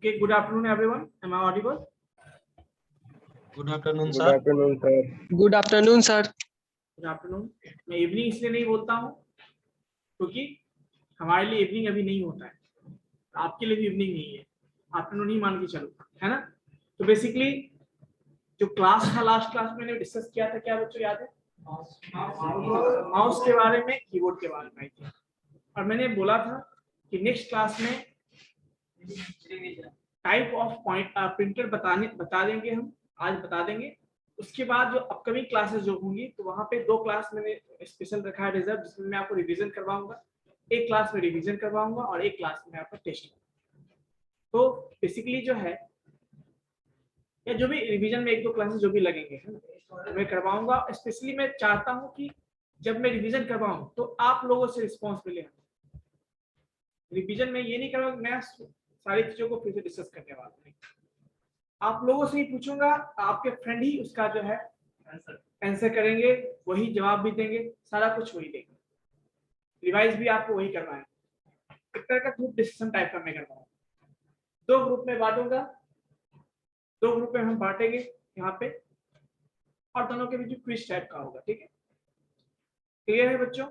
Okay, good afternoon, everyone. Am I audible? Good afternoon, Good sir. afternoon, sir. Good afternoon sir. Good afternoon. मैं evening इसलिए नहीं बोलता हूँ क्योंकि हमारे लिए इवनिंग अभी नहीं होता है, आपके लिए भी इवनिंग नहीं है, आफ्टरनून ही मान के चलो, है ना। तो बेसिकली जो क्लास था, लास्ट क्लास में मैंने डिस्कस किया था, क्या बच्चों याद है? माउस के बारे में, कीबोर्ड के बारे में आई थी, और मैंने बोला था कि नेक्स्ट क्लास में टाइप ऑफ पॉइंट प्रिंटर बता देंगे, हम आज बता देंगे। उसके बाद जो अपकमिंग क्लासेस जो होंगी, तो वहां पे 2 क्लास मैंने स्पेशल रखा है रिजर्व, जिसमें मैं आपको रिवीजन करवाऊंगा। एक क्लास में रिवीजन करवाऊंगा और एक क्लास में आपका टेस्ट। तो बेसिकली जो है, या जो भी रिवीजन में 1-2 क्लासेस जो भी लगेंगे, है ना, तो मैं करवाऊंगा। स्पेशली मैं चाहता हूं कि जब मैं रिवीजन करवाऊं तो आप लोगों से रिस्पॉन्स मिले। रिवीजन में ये नहीं करूंगा मैं सारी चीजों को फिर से डिस्कस करने वाला हूं, आप लोगों से ही पूछूंगा, आपके फ्रेंड ही उसका जो है आंसर करेंगे, वही जवाब भी देंगे, सारा कुछ वही देंगे, रिवाइज भी आपको वही करना है। एक तरह का ग्रुप डिस्कशन टाइप का मैं करवाऊंगा। 2 ग्रुप में बांटूंगा, 2 ग्रुप में हम बांटेंगे यहाँ पे, और दोनों के बीच क्विज टाइप का होगा। ठीक है, क्लियर है बच्चों?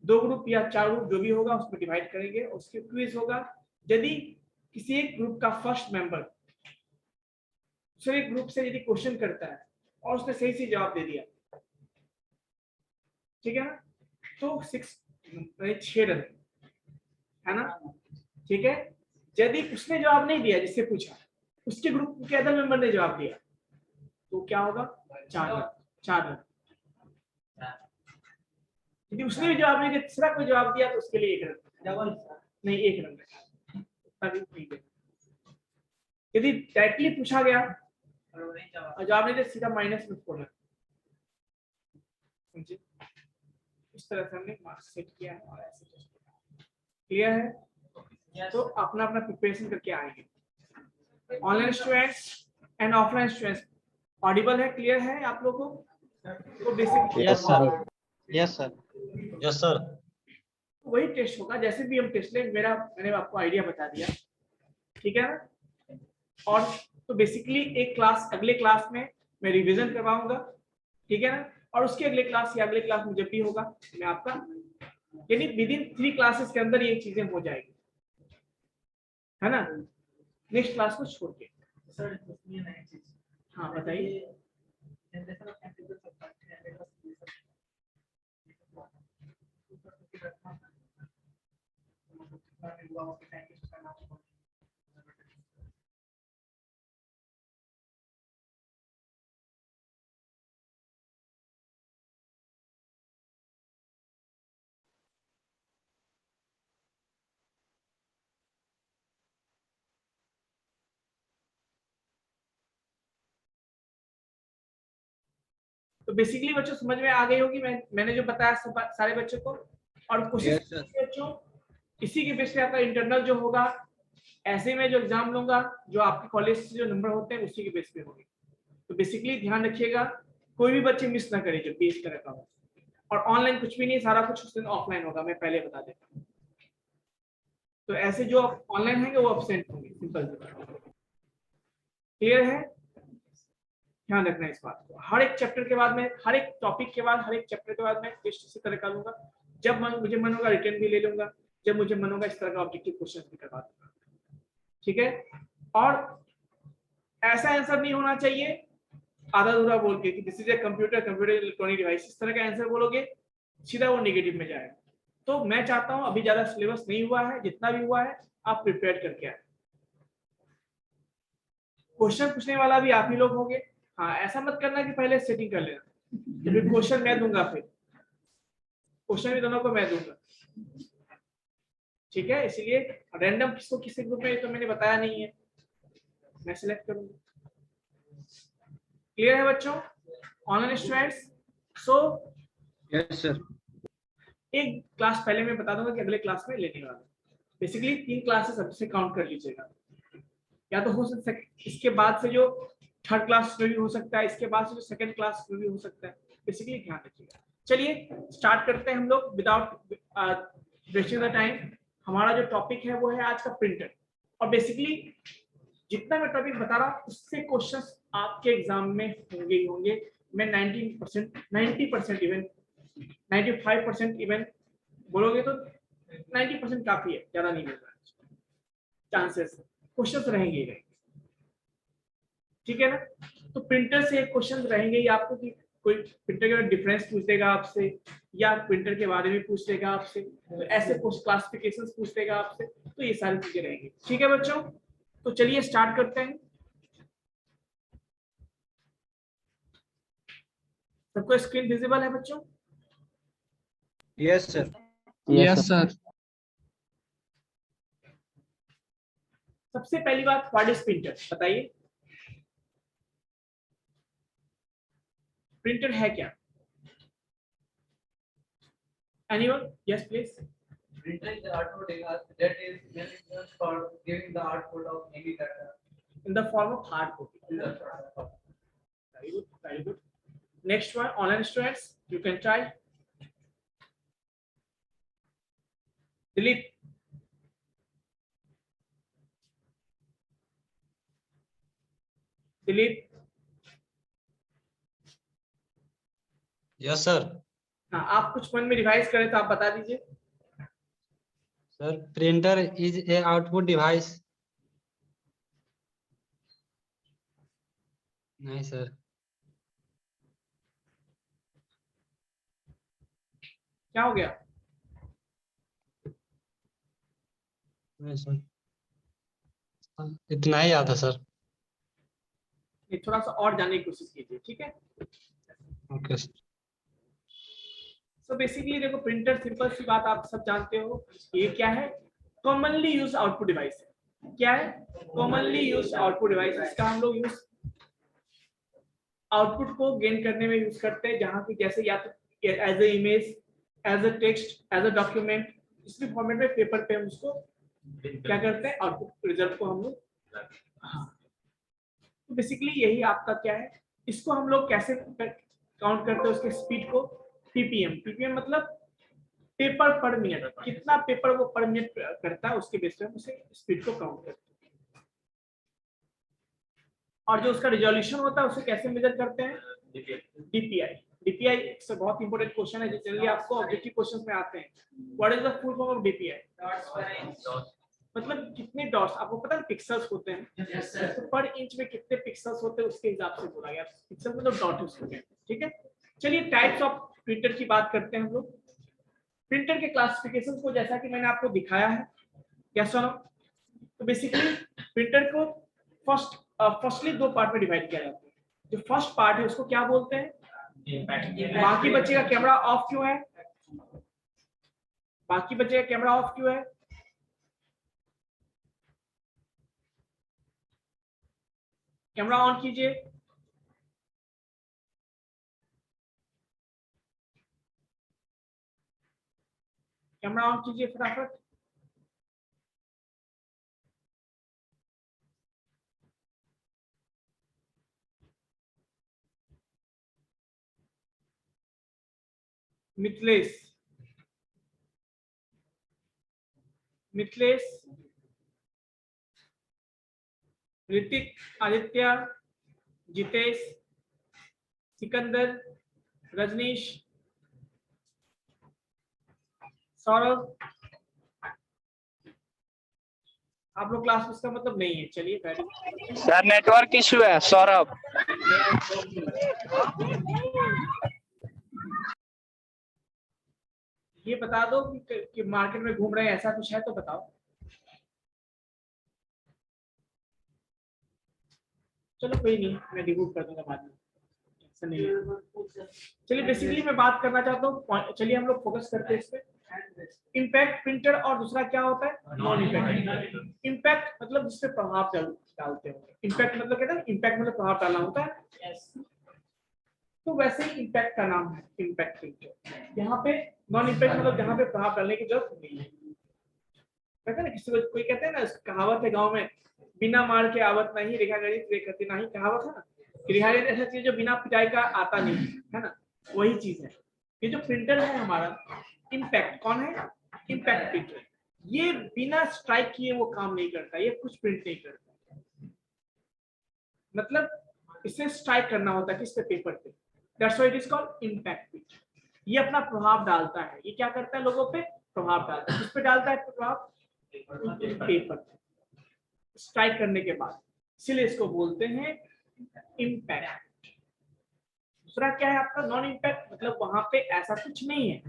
2 ग्रुप या 4 ग्रुप जो भी होगा उसमें डिवाइड करेंगे, उसके क्विज होगा। यदि किसी एक ग्रुप का फर्स्ट मेंबर दूसरे ग्रुप से यदि क्वेश्चन करता है और उसने सही से जवाब दे दिया, ठीक है ना, तो 6 रन, है ना, ठीक है। यदि उसने जवाब नहीं दिया, जिससे पूछा, उसके ग्रुप के अदर मेंबर ने जवाब दिया, तो क्या होगा? 4 रन। यदि उसने भी जवाब नहीं दिया, तीसरा कोई जवाब दिया, तो उसके लिए 1 रन, नहीं 1 रन नहीं। यदि डायरेक्टली पूछा गया और जवाब नहीं दिया, सीधा माइनस में 4 रन। इस तरह से हमने मार्क्स सेट किया है और ऐसे क्लियर है। तो अपना अपना प्रिपरेशन करके आएंगे। Online students and offline students Audible है, क्लियर है आप लोगों को? तो basic Yes, sir. Yes, sir. Yes, sir. वही टेस्ट होगा जैसे भी हम टेस्ट लें, मैंने आपको आइडिया बता दिया, ठीक है ना। और तो बेसिकली एक क्लास, अगले क्लास में मैं रिवीजन करवाऊंगा, ठीक है ना, और उसके अगले क्लास या अगले क्लास में जब भी होगा मैं आपका, यानी विदिन 3 क्लासेस के अंदर ये चीजें हो जाएगी, है ना, नेक्स्ट क्लास को छोड़ के। हाँ बताइए। तो बेसिकली बच्चों समझ में आ गई होगी मैंने जो बताया सारे बच्चों को। और कोशिश बच्चों, इसी के बेस पे आपका इंटरनल जो होगा, ऐसे में जो एग्जाम लूंगा, जो आपके कॉलेज से जो नंबर होते हैं उसी के बेस पे होंगे। तो बेसिकली ध्यान रखिएगा, कोई भी बच्चे मिस ना करे जब भी इस तरह का हो। और ऑनलाइन कुछ भी नहीं, सारा कुछ उस दिन ऑफलाइन होगा, मैं पहले बता देता हूँ। तो ऐसे जो ऑनलाइन होंगे वो एब्सेंट होंगे, सिंपल। क्लियर है? ध्यान रखना इस बात को। हर एक चैप्टर के बाद में, हर एक टॉपिक के बाद, हर एक चैप्टर के बाद मैं टेस्ट इसी तरह का लूंगा। जब मुझे मन होगा रिटर्न भी ले लूंगा, जब मुझे मन होगा इस तरह का ऑब्जेक्टिव क्वेश्चन भी करवा दूंगा, ठीक है। और ऐसा आंसर नहीं होना चाहिए आधा अधूरा बोल के कि this is a computer electronic device, इस तरह का आंसर बोलोगे सीधा वो नेगेटिव में जाएगा। तो मैं चाहता हूं अभी ज्यादा सिलेबस नहीं हुआ है, जितना भी हुआ है आप प्रिपेयर करके आए। क्वेश्चन पूछने वाला भी आप ही लोग होंगे। हाँ, ऐसा मत करना कि पहले सेटिंग कर लेना, फिर क्वेश्चन मैं दूंगा, फिर क्वेश्चन भी दोनों को मैं दूंगा, ठीक है। इसलिए रैंडम किसको किसी ग्रुप में, तो मैंने बताया नहीं है, मैं सिलेक्ट करूंगा। क्लियर है बच्चों? Online students, so yes sir. एक क्लास पहले मैं बता दूंगा कि अगले क्लास में लेने वाला। बेसिकली 3 क्लासेस अब से काउंट कर लीजिएगा, या तो हो सकता है इसके बाद से जो 3rd क्लास में भी हो सकता है, इसके बाद से जो 2nd क्लास में भी हो सकता है। बेसिकली ध्यान रखिएगा। चलिए स्टार्ट करते हैं हम लोग विदाउट वेस्टिंग द टाइम। हमारा जो टॉपिक है वो है आज का प्रिंटर। और बेसिकली जितना मैं टॉपिक बता रहा हूँ उससे क्वेश्चंस आपके एग्जाम में होंगे ही होंगे। मैं 90% 90% इवन 95% इवन बोलोगे तो 90% काफी है, ज्यादा नहीं मिल रहा है, चांसेस क्वेश्चंस रहेंगे ही रहेंगे। ठीक है ना? तो प्रिंटर से क्वेश्चन रहेंगे ही आपको कि कोई प्रिंटर के डिफरेंस पूछ देगा आपसे, या प्रिंटर के बारे में पूछ देगा आपसे, तो ऐसे क्लासिफिकेशंस पूछ देगा आपसे, तो ये सारी चीजें रहेंगी। ठीक है बच्चों, तो चलिए स्टार्ट करते हैं। सबको स्क्रीन विजिबल है बच्चों? Yes sir. Yes sir. सबसे पहली बात, व्हाट इज प्रिंटर बताइए। प्रिंटर है क्या? Anyone? Yes please. Printer is the output device that is used for giving the output of any data. In the form of hard copy. Very good, very good. Next one, online students, you can try. Delete. Delete. Yes sir. हाँ, आप कुछ मन में revise करें तो आप बता दीजिए। Sir printer is a output device. नहीं सर। क्या हो गया? नहीं सर, इतना ही आता सर। ये थोड़ा सा और जानने की कोशिश कीजिए, ठीक है? Okay sir. सो बेसिकली देखो, प्रिंटर सिंपल सी बात आप सब जानते हो, ये क्या है? कॉमनली यूज आउटपुट डिवाइस है। क्या है? Commonly use output device. इसका हम लोग यूज आउटपुट को गेन करने में यूज करते हैं, जहां की जैसे या तो as a image, as a text, as a document, इस भी फॉर्मेट में पेपर पे हम उसको क्या करते हैं, आउटपुट रिजल्ट को हम लोग। तो बेसिकली यही आपका क्या है, इसको हम लोग कैसे काउंट करते हैं, उसके स्पीड को पीपीएम। पीपीएम मतलब पेपर पर मिनट, कितना पेपर वो पर मिनट करता है उसके बेस पे हम उसे स्पीड को काउंट करते हैं। और जो उसका रिजोल्यूशन होता है उसे कैसे मेजर करते हैं? डीपीआई। डीपीआई एक बहुत इंपॉर्टेंट क्वेश्चन है जो जनरली आपको ऑब्जेक्टिव क्वेश्चंस में आते हैं। What is the full form of DPI? मतलब कितने डॉट्स, आपको पता है पिक्सेल्स होते हैं, तो पर इंच में कितने पिक्सेल्स होते हैं उसके हिसाब से बोला गया। पिक्सल मतलब डॉट उसको कहते हैं। ठीक है, चलिए टाइप्स ऑफ प्रिंटर की बात करते हैं हम लोग। प्रिंटर के क्लासिफिकेशन को जैसा कि मैंने आपको दिखाया है, क्या सुनो? तो बेसिकली प्रिंटर को फर्स्टली दो पार्ट में डिवाइड किया जाता है। जो फर्स्ट पार्ट है उसको क्या बोलते हैं? बाकी बच्चे का कैमरा ऑफ क्यों है? बाकी बच्चे का कैमरा ऑफ क्यों है? कैमरा ऑन कीजिए। कैमरा ऑन कीजिए फटाफट। मिथिलेश, मिथिलेश, ऋतिक, आदित्य, जितेश, सिकंदर, रजनीश, सौरभ। आप लोग क्लास में, इसका मतलब नहीं है। चलिए सर नेटवर्क इशू है सौरभ। ये बता दो कि मार्केट में घूम रहे हैं, ऐसा कुछ है तो बताओ। चलो कोई नहीं, मैं रिमूव कर दूंगा बाद में, ऐसा नहीं है। चलिए बेसिकली मैं बात करना चाहता हूँ, चलिए हम लोग फोकस करते हैं इस पे। इम्पैक्ट प्रिंटर और दूसरा क्या होता है? Non impact. इम्पैक्ट मतलब जिसपे प्रभाव डालते हो। इम्पैक्ट मतलब कहते हैं इम्पैक्ट मतलब प्रभाव डालना होता है। तो वैसे ही इम्पैक्ट का नाम है इम्पैक्ट प्रिंटर। यहाँ पे नॉन इम्पैक्ट मतलब जहाँ पे प्रभाव डालने की जरूरत नहीं है। कहते हैं ना, किसी को कोई कहते हैं ना, कहावत है गाँव में, बिना मार के आवत नहीं, रेखा गणित रे करती नहीं, कहावत है ना। रेखा गणित ऐसा चीज जो बिना पिटाई का आता नहीं है ना, वही चीज है। ये जो प्रिंटर है हमारा इम्पैक्ट, कौन है? Impact printer. ये बिना स्ट्राइक किए वो काम नहीं करता, ये कुछ प्रिंट नहीं करता, मतलब इसे स्ट्राइक करना होता है किस पे, पेपर पे। That's why it is called impact printer. ये अपना प्रभाव डालता है, ये क्या करता है, लोगों पे प्रभाव डालता है। किस पे डालता है प्रभाव, पेपर पे स्ट्राइक करने के बाद, इसलिए इसको बोलते हैं इम्पैक्ट। दूसरा क्या है आपका नॉन इम्पैक्ट, मतलब वहां पे ऐसा कुछ नहीं है,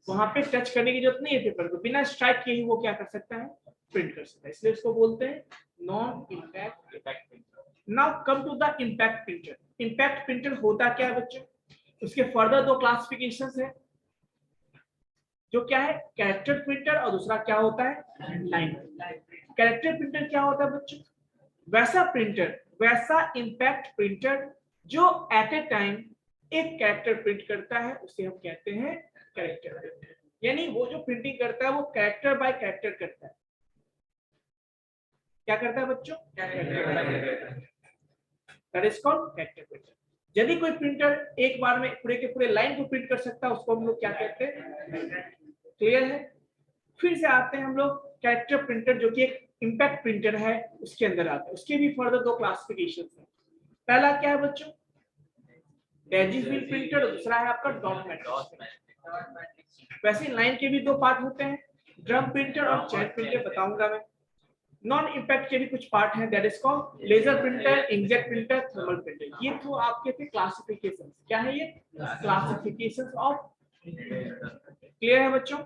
वहां पे टच करने की जरूरत नहीं है पेपर को, बिना स्ट्राइक किए ही वो क्या कर सकता है, प्रिंट कर सकता है, इसलिए इसको बोलते हैं non impact printer. Now come to the impact printer. Impact printer होता क्या है बच्चों, उसके फर्दर दो क्लासिफिकेशंस है, जो क्या है कैरेक्टर प्रिंटर, और दूसरा क्या होता है लाइन। कैरेक्टर प्रिंटर क्या होता है बच्चों, वैसा प्रिंटर, वैसा इम्पैक्ट प्रिंटर जो एट ए टाइम एक कैरेक्टर प्रिंट करता है, उसे हम कहते हैं कैरेक्टर प्रिंटर। यानी वो जो प्रिंटिंग करता है वो कैरेक्टर बाय कैरेक्टर करता है। क्या करता है बच्चों, that is called character printer. यदि कोई प्रिंटर एक बार में पूरे के पूरे लाइन को प्रिंट कर सकता है, उसको हम लोग क्या कहते हैं, क्लियर है। फिर से आते हैं हम लोग कैरेक्टर प्रिंटर, जो कि एक इम्पैक्ट प्रिंटर है, उसके अंदर आता है। उसके भी फर्दर दो क्लासिफिकेशन है। पहला क्या है बच्चों, डेजीफिल प्रिंटर, और दूसरा है आपका डॉट मैट्रिक्स। वैसे लाइन के भी दो पार्ट होते हैं, ड्रम प्रिंटर और चैट प्रिंटर, बताऊंगा मैं। नॉन इम्पैक्ट के भी कुछ पार्ट हैं, that is called laser printer, inkjet printer, thermal printer. ये तो आपके थे क्लासिफिकेशन। क्या है ये, क्लासिफिकेशन ऑफ। क्लियर है बच्चों,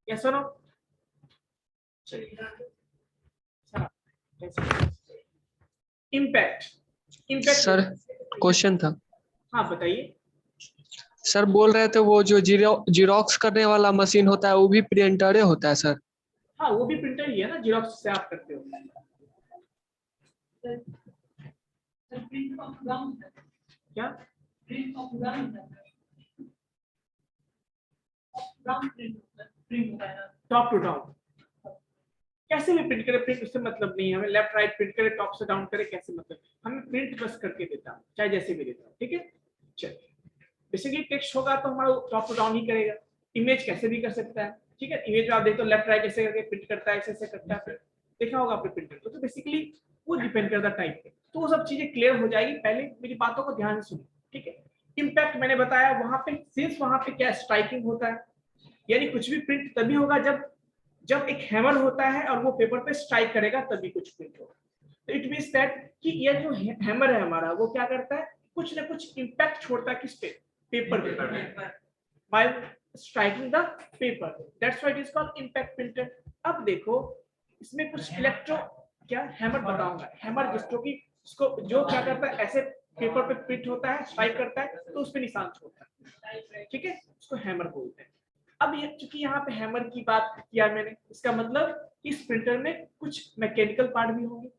यस और no. Impact, impact sir question था। हाँ बताइए। सर बोल रहे थे वो जो जीरोक्स करने वाला मशीन होता है वो भी प्रिंटर होता है सर? हाँ वो भी प्रिंटर ही है ना, जीरोक्स से आप करते हो। क्या टॉप टू डाउन, कैसे भी प्रिंट करे, प्रिंट उससे मतलब नहीं है हमें, लेफ्ट राइट प्रिंट करे, टॉप से डाउन करे, कैसे मतलब, हमें प्रिंट बस करके देता हूँ, चाहे जैसे भी देता हूँ, ठीक है। चलिए, बेसिकली टेक्स्ट होगा तो हमारा टॉप टू डाउन ही करेगा। इमेज कैसे भी कर सकता है, ठीक है। इमेज में आप देखो लेफ्ट राइट ऐसे करके प्रिंट करता है, ऐसे करता है, देखा होगा आपने प्रिंटर को। तो बेसिकली वो डिपेंड करता है टाइप पे। तो वो सब चीजें क्लियर हो जाएगी, पहले मेरी बातों को ध्यान से सुनो, ठीक है। इम्पैक्ट मैंने बताया, वहां पे सिर्फ वहां पे क्या स्ट्राइकिंग होता है, यानी कुछ भी प्रिंट तभी होगा जब एक हैमर होता है और वो पेपर पे स्ट्राइक करेगा, तभी कुछ प्रिंट होगा। तो इट मींस दैट कि ये जो हैमर है हमारा, वो क्या करता है, कुछ ना कुछ इम्पैक्ट छोड़ता है किस पे, पेपर पे, bye striking the paper. That's why it is called impact printer. अब देखो इसमें कुछ इलेक्ट्रो क्या हैमर बताऊंगा, हैमर जिसको कि इसको जो क्या करता है, ऐसे पेपर पे प्रिंट होता है, स्ट्राइक करता है तो उस पे निशान छोड़ता है, ठीक है, उसको हैमर बोलते हैं। अब ये चूंकि यहाँ पे हैमर की बात किया मैंने, इसका मतलब इस प्रिंटर में कुछ मैकेनिकल पार्ट भी होंगे,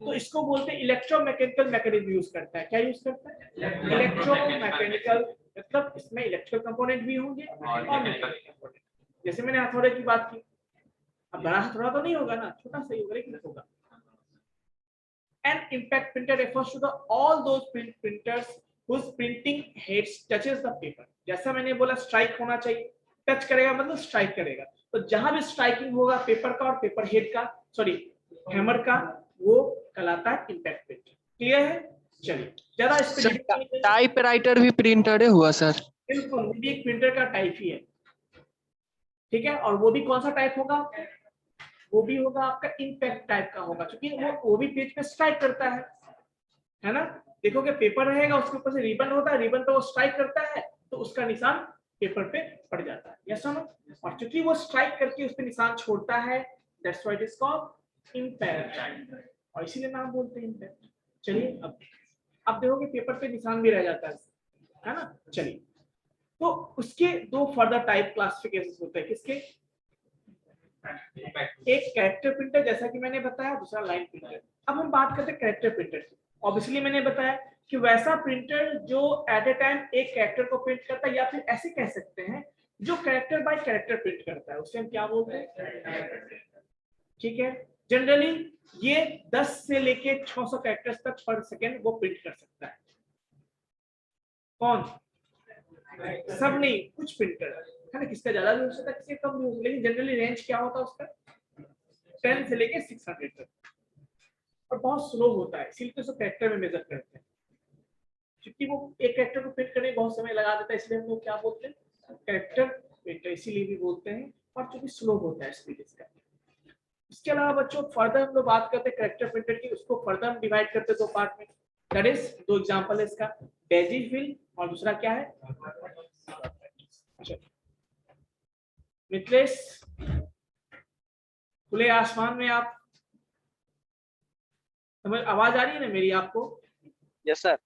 तो इसको बोलते हैं इलेक्ट्रोमैकेनिकल मैकेनिज्म यूज करता है। क्या यूज करता है, इलेक्ट्रोमैकेनिकल, मतलब इसमें इलेक्ट्रिकल कंपोनेंट भी होंगे और मैकेनिकल कंपोनेंट। जैसे मैंने हथौड़े की बात की, अब बड़ा हथौड़ा तो नहीं होगा ना, छोटा सा ही होगा, लेकिन होगा। An impact printer refers to all those printers whose printing head touches the paper. जैसा मैंने बोला स्ट्राइक होना चाहिए, टच करेगा मतलब स्ट्राइक करेगा, तो जहां भी स्ट्राइकिंग होगा पेपर का और पेपर हेड का, सॉरी हैमर का, वो कहलाता है इम्पैक्ट प्रिंटर। क्लियर है। चलिए ज्यादा इस पे टाइप राइटर भी प्रिंटर हुआ सर? बिल्कुल, वो भी एक प्रिंटर का टाइप ही है, ठीक है। और वो भी कौन सा टाइप होगा, वो भी होगा आपका इम्पैक्ट टाइप का होगा, क्योंकि वो भी पेज पे स्ट्राइक करता है ना। देखोगे पेपर रहेगा, उसके ऊपर से रिबन होता है, रिबन पे वो स्ट्राइक करता है तो उसका निशान पेपर पे पड़ जाता है, यस और नो। और चूंकि वो स्ट्राइक करके उस पे निशान छोड़ता है, that's why it is called impact, और इसीलिए नाम बोलते हैं इम्पैक्ट। चलिए अब देखोगे पेपर पे निशान भी रह जाता है ना। चलिए, तो उसके दो फर्दर टाइप क्लासिफिकेशन होते हैं, किसके, एक कैरेक्टर प्रिंटर जैसा कि मैंने बताया, दूसरा लाइन प्रिंटर। अब हम बात करते हैं कैरेक्टर प्रिंटर की। ऑब्वियसली मैंने बताया कि वैसा प्रिंटर जो एट ए टाइम एक कैरेक्टर को प्रिंट करता है, या फिर ऐसे कह सकते हैं जो कैरेक्टर बाय कैरेक्टर प्रिंट करता है, उसे हम क्या बोलते हैं, ठीक है। जनरली ये 10 से लेके 600 कैरेक्टर्स तक पर सेकेंड वो प्रिंट कर सकता है। कौन, सब नहीं, कुछ प्रिंटर, है ना, किसका ज्यादा भी हो सकता है, किसी का कम भी हो सकता है, लेकिन जनरली रेंज क्या होता है उसका 10 से लेके 600 तक, और बहुत स्लो होता है, इसीलिए तो उसको कैरेक्टर में मेजर करते हैं, क्योंकि वो एक कैरेक्टर को प्रिंट करने में बहुत समय लगा देता है, इसलिए हम लोग क्या बोलते हैं कैरेक्टर प्रिंटर, इसीलिए भी बोलते हैं, और चूंकि स्लो होता है स्पीड इसका। इसके अलावा बच्चों फर्दर हम लोग बात करते हैं कैरेक्टर प्रिंटर की, उसको फर्दर हम डिवाइड करते हैं दो पार्ट में, दैट इज दो एग्जांपल है इसका, डेजी फिल और दूसरा क्या है मिथलेश, खुले आसमान में आप समझ, आवाज आ रही है ना मेरी आपको? Yes sir.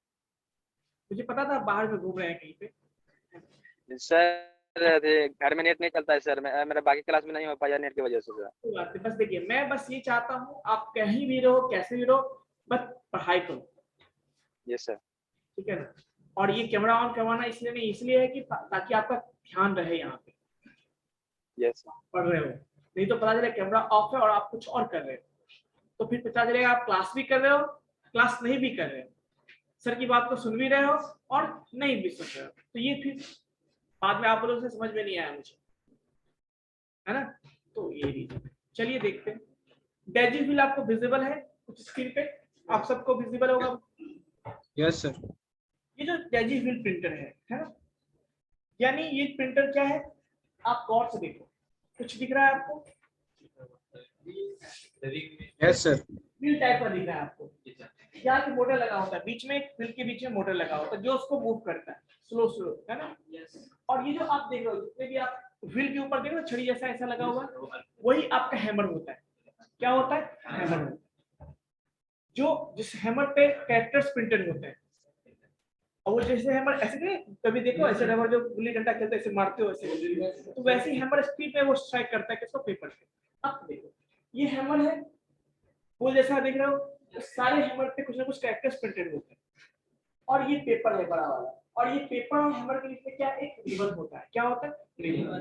मुझे पता था आप बाहर में घूम रहे हैं कहीं पे। सर घर में नेट नहीं चलता है सर, मेरा बाकी क्लास में नहीं हो पाया नेट की वजह से सर। कोई बात नहीं, बस देखिए मैं बस ये चाहता हूँ आप कहीं भी रहो कैसे भी रहो बस पढ़ाई करो, यस सर। ठीक है ना। और ये कैमरा ऑन करवाना इसलिए नहीं, इसलिए है कि ताकि आपका ध्यान रहे यहाँ पे यस सर। पढ़ रहे हो, नहीं तो पता चले कैमरा ऑफ है और आप कुछ और कर रहे हो, तो फिर पता चलेगा आप क्लास भी कर रहे हो क्लास नहीं भी कर रहे हो, सर की बात को सुन भी रहे हो और नहीं भी सुन रहे हो, तो ये फिर बाद में आप लोगों से समझ में नहीं आया मुझे, है ना। तो ये रीजन, चलिए देखते हैं। डेजी फिल आपको विजिबल है कुछ स्क्रीन पे, आप सबको विजिबल होगा? Yes sir. ये जो डेजी फिल प्रिंटर है ना, यानी ये प्रिंटर क्या है, आप गौर से देखो, कुछ दिख रहा है आपको? Yes sir. फिल टाइप का दिख रहा है आपको, यहाँ पे मोटर लगा होता है बीच में, फिल के बीच में मोटर लगा होता है जो उसको मूव करता है स्लो स्लो, है ना। और ये जो आप देख रहे हो जितने भी आप व्हील के ऊपर देख रहे हो छड़ी जैसा ऐसा लगा हुआ, वही आपका हैमर होता है। क्या होता है? हैमर होता है, जो जिस हैमर पे कैरेक्टर्स प्रिंटेड होते हैं, और वो जैसे हैमर ऐसे नहीं, कभी देखो ऐसे हैमर जो गुल्ली डंडा खेलते हैं ऐसे मारते हो ऐसे, तो वैसे ही हैमर स्पीड में वो स्ट्राइक करता है किसको, पेपर पे। अब देखो ये हैमर है, वो जैसा देख रहे हो, तो सारे हैमर पे कुछ ना कुछ कैरेक्टर्स प्रिंटेड होते हैं, और ये पेपर है बड़ा वाला, और ये पेपर और हैमर के बीच में क्या एक रिबन होता है, क्या होता है? रिबन।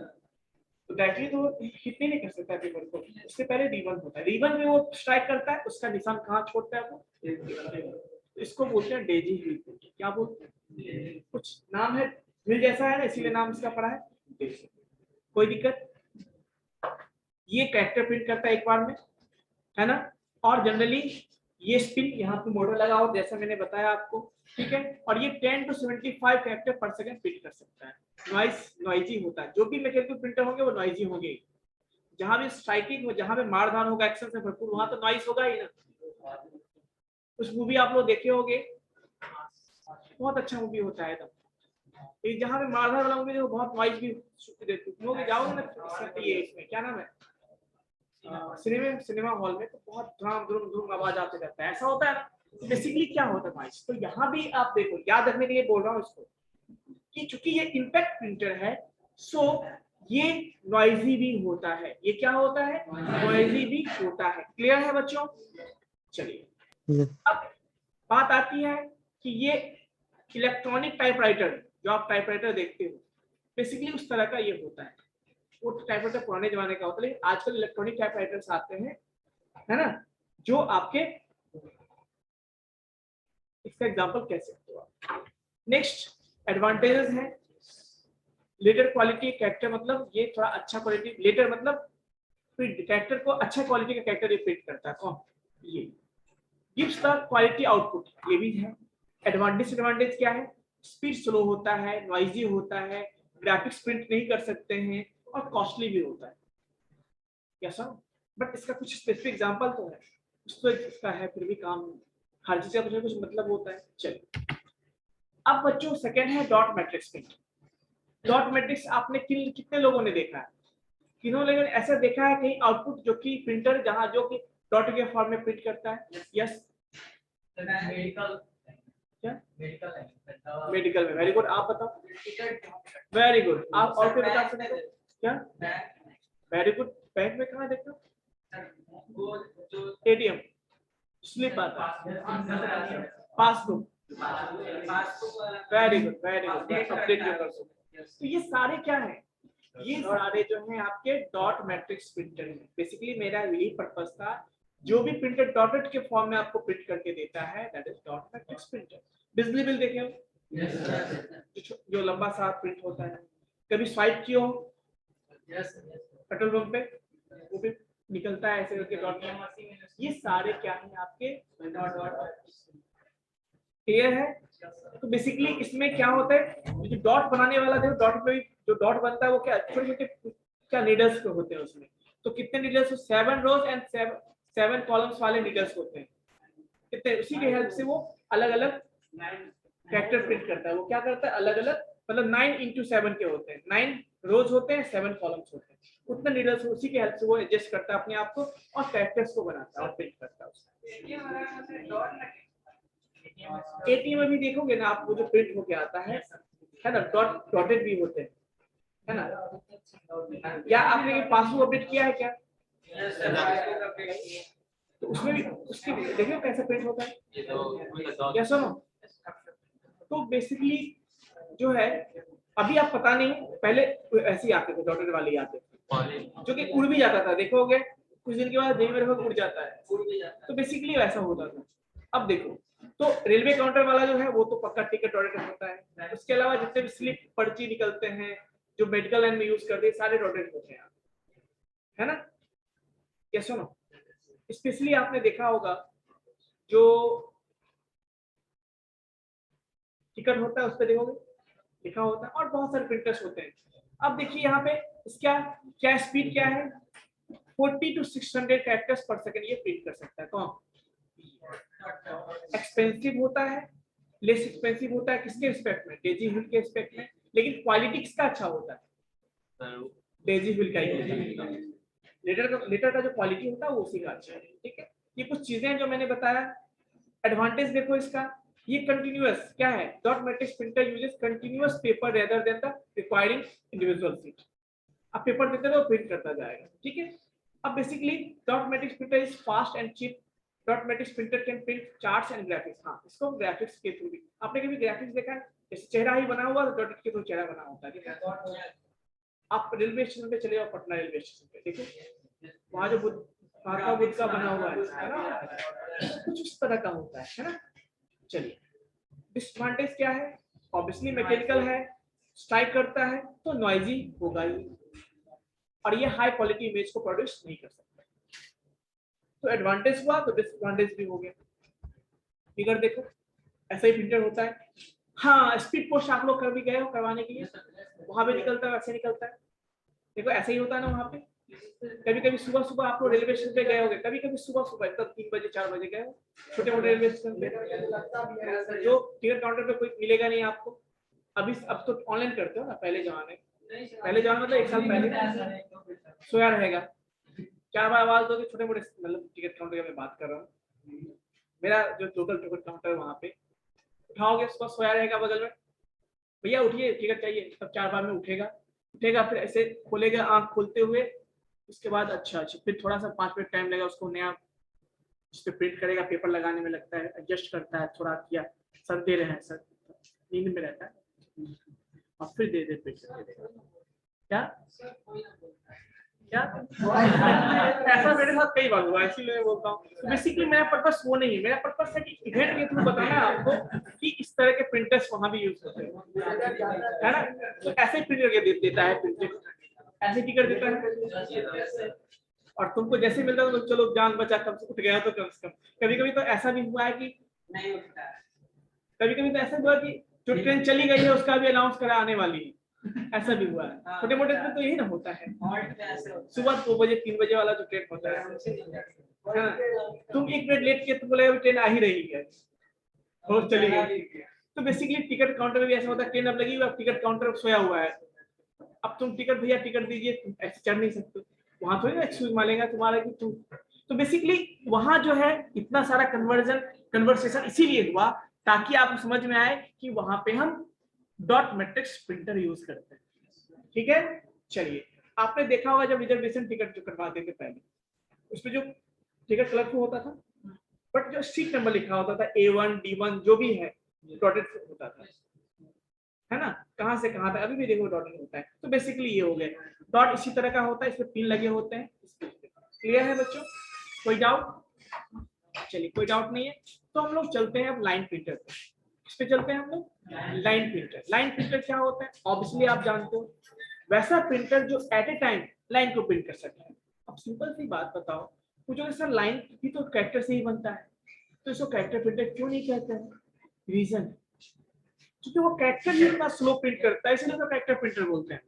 तो डायरेक्टली तो हिट नहीं कर सकता पेपर को, उससे पहले रिबन होता है, रिबन में वो स्ट्राइक करता है, उसका निशान कहाँ छोड़ता है वो, तो इसको बोलते हैं डेजी व्हील प्रिंटर। क्या बोलते हैं? कुछ नाम है व्हील जैसा है ना, इसीलिए नाम इसका पड़ा है डेजी। कोई दिक्कत? ये कैरेक्टर प्रिंट करता है एक बार में, है ना, और जनरली ये स्पिन यहाँ पे मोटर लगा हो जैसा मैंने बताया आपको, ठीक है, और ये 10 to 75 कैरेक्टर पर सेकंड प्रिंट कर सकता है। नॉइजी होता है, जो भी मैकेनिकल प्रिंटर होंगे वो नॉइजी होंगे, जहां भी स्ट्राइकिंग हो, जहां पे मारधार होगा एक्शन से भरपूर, वहां तो नॉइज होगा ही ना। कुछ मूवी आप लोग देखे होंगे, बहुत अच्छा मूवी होता है एकदम, जहां पे मारधार वाला मूवी बहुत नॉइज भी देती है, जाओगे ना ये इसमें क्या नाम है सिनेमा हॉल में, तो बहुत ड्राम ड्रूम ड्रूम आवाज आते रहता है, ऐसा होता है ना। बेसिकली क्या होता है नॉइज, तो यहाँ भी आप देखो, याद रखने के लिए बोल रहा हूँ इसको कि चूंकि ये इम्पैक्ट प्रिंटर है, सो ये नॉइजी भी होता है। ये क्या होता है? नॉइजी भी होता है। क्लियर है बच्चों? चलिए अब बात आती है कि ये इलेक्ट्रॉनिक टाइपराइटर जो आप टाइपराइटर देखते हो, बेसिकली उस तरह का ये होता है। वो टाइपराइटर पुराने जमाने का होता है, लेकिन आजकल इलेक्ट्रॉनिक टाइपराइटर्स आते हैं, है ना, जो आपके, इसका एग्जांपल कह सकते हो आप। नेक्स्ट एडवांटेजेस है, लेटर क्वालिटी कैरेक्टर, मतलब ये थोड़ा अच्छा क्वालिटी, लेटर मतलब कैरेक्टर को अच्छा क्वालिटी का कैरेक्टर प्रिंट करता है। कौन? ये गिव्स द क्वालिटी आउटपुट, ये भी है। डिसएडवांटेज क्या है? स्पीड स्लो होता है, नॉइजी होता है, ग्राफिक्स प्रिंट नहीं कर सकते हैं, और कॉस्टली भी होता है। कैसा? बट इसका कुछ स्पेसिफिक एग्जांपल तो है, तो इसका है फिर भी काम, हर चीज का कुछ ना कुछ मतलब होता है। चलिए अब बच्चों सेकंड है dot matrix print. Dot matrix आपने कितने लोगों ने देखा है? किन्हों लोगों ने ऐसा देखा है कहीं आउटपुट जो कि प्रिंटर जहां जो कि डॉट के फॉर्म में प्रिंट करता है? यस, मेडिकल, क्या मेडिकल मेडिकल में? वेरी गुड, आप बताओ। वेरी गुड, आप और कोई बता सकते हो क्या? वेरी गुड, बैंक में कहाँ देखते हो? एटीएम, स्लिप आता है, passbook, very good very good, update जो कर सकते। तो ये सारे क्या है? ये सारे जो हैं आपके डॉट मैट्रिक्स प्रिंटर हैं। बेसिकली मेरा यही पर्पस था, जो भी प्रिंटर डॉटेड के फॉर्म में आपको प्रिंट करके देता है, that is dot matrix printer. बिजली बिल देखे हो, जो लंबा सा प्रिंट होता है, कभी स्वाइप किए हो Yes, sir. Yes, sir. Petrol pump पे वो भी निकलता है ऐसे करके डॉट में। ये सारे क्या है आपके क्लियर है? तो बेसिकली इसमें क्या होता है, जो डॉट बनाने वाला देखो डॉट पे जो डॉट बनता है वो क्या छोटे छोटे क्या नीडल्स होते हैं उसमें। तो कितने नीडल्स? 7 रोज एंड 7 कॉलम्स वाले नीडल्स होते हैं कितने, उसी के हेल्प से वो अलग अलग कैरेक्टर प्रिंट करता है। वो क्या करता है अलग अलग, मतलब 9 into 7 के होते हैं, 9 रोज होते हैं, 7 कॉलम्स होते हैं, उतने नीडल्स उसी के हेल्प से वो एडजस्ट करता है अपने आप को और कैरेक्टर्स को बनाता है और प्रिंट करता है उसका। एटीएम में भी देखोगे ना आप, वो जो प्रिंट होके आता है ना, डॉटेड भी होते हैं, है ना? या आपने पासबुक अपडेट किया है क्या? तो उसमें भी उसके देखो कैसे प्रिंट होता है, या सुनो। तो बेसिकली जो है अभी आप पता नहीं, पहले ऐसे ही आते थे डॉटेड वाले आते थे जो कि उड़ भी जाता था, देखोगे कुछ दिन के बाद देवी उड़ जाता है, तो बेसिकली वैसा होता था। अब देखो तो रेलवे काउंटर वाला जो है वो तो पक्का टिकट डॉटेड होता है, उसके अलावा जितने भी स्लिप पर्ची निकलते हैं जो मेडिकल लाइन में यूज करते हैं सारे डॉटेड होते हैं, है ना? ये सुनो, स्पेशली आपने देखा होगा जो टिकट होता है उस पर देखोगे लिखा होता है और बहुत सारे प्रिंटर्स होते हैं। अब देखिए यहाँ पे इसका क्या स्पीड क्या है, 40 to 600 कैरेक्टर्स पर सेकंड ये प्रिंट कर सकता है। कौन? एक्सपेंसिव होता है, लेस एक्सपेंसिव होता है, किसके रिस्पेक्ट में? डेजी व्हील के रिस्पेक्ट में, लेकिन क्वालिटी किसका अच्छा होता है? डेजी व्हील का ही होता है। लेटर का जो क्वालिटी होता है वो उसी का अच्छा है, ठीक है? ये कुछ चीजें जो मैंने बताया। एडवांटेज देखो इसका, ये कंटिन्यूअस क्या है, dot matrix printer uses continuous paper rather than the requiring individual sheet. अब पेपर देते तो प्रिंट करता जाएगा, ठीक है? अब basically dot matrix printer is fast and cheap. Dot matrix printer can print charts and graphics. हाँ, इसको ग्राफिक्स के थ्रू भी, आपने कभी ग्राफिक्स देखा है? जैसे चेहरा ही बना हुआ डॉट के थ्रू चेहरा बना होता है, ठीक है? आप रेलवे स्टेशन पे चले जाओ, पटना रेलवे स्टेशन पे देखो वहाँ जो बुद्ध का बना हुआ है ना, कुछ इस तरह का होता है ना? चलिए, डिसएडवांटेज क्या है? ऑब्वियसली मैकेनिकल है, स्ट्राइक करता है तो नॉइजी होगा ही, और ये हाई क्वालिटी इमेज को प्रोड्यूस नहीं कर सकता। तो एडवांटेज हुआ तो डिसएडवांटेज भी हो गया। फिगर देखो ऐसा ही प्रिंटर होता है। हाँ, स्पीड पोस्ट आप लोग कर भी गए हो करवाने के लिए, वहां पे निकलता है वैसे निकलता है, देखो ऐसे ही होता है ना वहां पे। कभी कभी सुबह सुबह आप लोग रेलवे स्टेशन पे गए होंगे, कभी कभी सुबह सुबह तब 3 बजे 4 बजे गए हो छोटे मोटे रेलवे स्टेशन पे, जो टिकट काउंटर पे कोई मिलेगा नहीं आपको। अभी अब तो ऑनलाइन करते हो ना, पहले जमाने मतलब 1 साल पहले सोया रहेगा, 4 बार आवाज दोगे छोटे मोटे, मतलब टिकट काउंटर की मैं बात कर रहा हूँ, मेरा जो लोकल टिकट काउंटर वहाँ पे उठाओगे उसको, सोया रहेगा बगल में, भैया उठिए टिकट चाहिए, तब 4 बार में उठेगा, फिर ऐसे खोलेगा आंख खोलते हुए, उसके बाद अच्छा फिर थोड़ा सा 5 मिनट टाइम लगेगा उसको नया जिस पे प्रिंट करेगा, पेपर लगाने में लगता है, एडजस्ट करता है थोड़ा, किया सर दे रहे हैं सर, नींद में रहता है और फिर दे प्रिंट करके देगा। क्या ऐसा मेरे साथ कई बार हुआ, इसीलिए मैं बोलता हूँ। तो बेसिकली मेरा पर्पस वो नहीं है, मेरा पर्पस है कि इवेंट के थ्रू बताना है आपको कि इस तरह के प्रिंटर्स वहां भी यूज होते हैं, है ना? तो ऐसे ही प्रिंट करके देता है, प्रिंटर ऐसे टिकट देता है और तुमको जैसे मिलता है तो चलो जान बचा, कम से उठ गया तो कम से कम। कभी कभी तो ऐसा भी हुआ है कि नहीं उठता है, कभी कभी तो ऐसा हुआ कि जो ट्रेन चली गई है उसका भी अनाउंस करा आने वाली है, ऐसा भी हुआ है। छोटे मोटे में तो यही ना होता है, सुबह 2 बजे 3 बजे वाला जो ट्रेन होता है, तुम 1 मिनट लेट किए तो बोले ट्रेन आ ही रही है और चली गई। तो बेसिकली टिकट काउंटर में भी ऐसा होता है, ट्रेन अब लगी हुई है, टिकट काउंटर सोया हुआ है, अब तुम टिकट भैया टिकट दीजिए, तुम ऐसे चढ़ नहीं सकते, वहां थोड़ी ना एक्सक्यूज मांगेगा तुम्हारा कि तुम। तो बेसिकली वहां जो है इतना सारा कन्वर्सेशन इसीलिए हुआ ताकि आपको समझ में आए कि वहां पे हम डॉट मैट्रिक्स प्रिंटर यूज करते हैं, ठीक है? चलिए, आपने देखा होगा जब रिजर्वेशन टिकट जो करवाते थे पहले, उसमें जो टिकट कलरफुल होता था, बट जो सीट नंबर लिखा होता था A1 D1 जो भी है डॉटेड होता था, है ना? कहां से कहां तक अभी भी देखो डॉटेड होता है। तो बेसिकली ये हो गया, डॉट इसी तरह का होता है, इसमें पिन लगे होते हैं। क्लियर है बच्चों? कोई डाउट? चलिए, कोई डाउट नहीं है तो हम लोग चलते हैं अब लाइन प्रिंटर पे। किस पे चलते हैं हम लोग? Line printer. लाइन प्रिंटर क्या होता है? ऑब्वियसली आप जानते हो, वैसा प्रिंटर जो एट ए टाइम लाइन को प्रिंट कर सके। अब सिंपल सी बात बताओ, पूछोगे सर लाइन भी तो कैरेक्टर से ही बनता है, तो इसको कैरेक्टर प्रिंटर क्यों नहीं कहते हैं? रीजन, क्योंकि वो कैरेक्टर ही इतना स्लो प्रिंट करता है, इसलिए तो कैरेक्टर प्रिंटर बोलते हैं।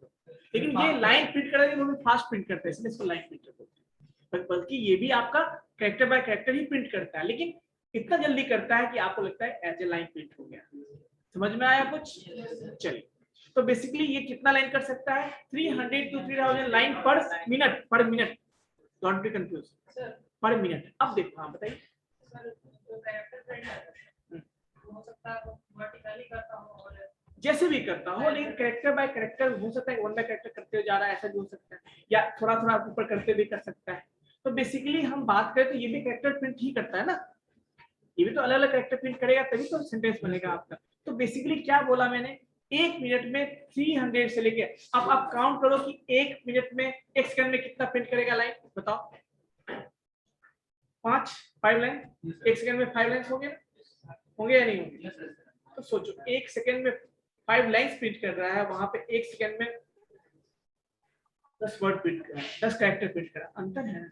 लेकिन ये लाइन प्रिंट करेगा वो भी फास्ट प्रिंट करता है, इसलिए इसको लाइन प्रिंटर बोलते हैं। बल्कि ये भी आपका कैरेक्टर बाय कैरेक्टर ही प्रिंट करता है, लेकिन इतना जल्दी करता है कि आपको लगता है एज ए लाइन प्रिंट हो गया। समझ में आया कुछ? चलिए, तो बेसिकली ये कितना लाइन कर सकता है? 300 to 3000 लाइन पर मिनट, पर मिनट, डोंट बी कंफ्यूज, पर मिनट। अब देखो, हाँ बताइए। जैसे भी करता हो, लेकिन कैरेक्टर बाय कैरेक्टर हो सकता है, वन बाय कैरेक्टर करते हुए जा रहा है, ऐसा भी हो सकता है, या थोड़ा थोड़ा ऊपर करते भी कर सकता है। तो बेसिकली हम बात करें तो ये भी कैरेक्टर प्रिंट ही करता है ना, ये भी तो अलग अलग कैरेक्टर प्रिंट करेगा तभी तो सेंटेंस बनेगा आपका। तो बेसिकली क्या बोला मैंने, 1 मिनट में 300 से लेके, अब आप काउंट करो कि 1 मिनट में, 1 सेकंड में कितना प्रिंट करेगा लाइन, बताओ। 5 लाइन, 1 सेकंड में 5 लाइन होंगे या नहीं होंगे? तो सोचो 1 सेकंड में 5 लाइन्स प्रिंट कर रहा है, वहां पे 1 सेकंड में 10 वर्ड प्रिंट कर रहा है, 10 कैरेक्टर प्रिंट कर रहा है, अंतर है।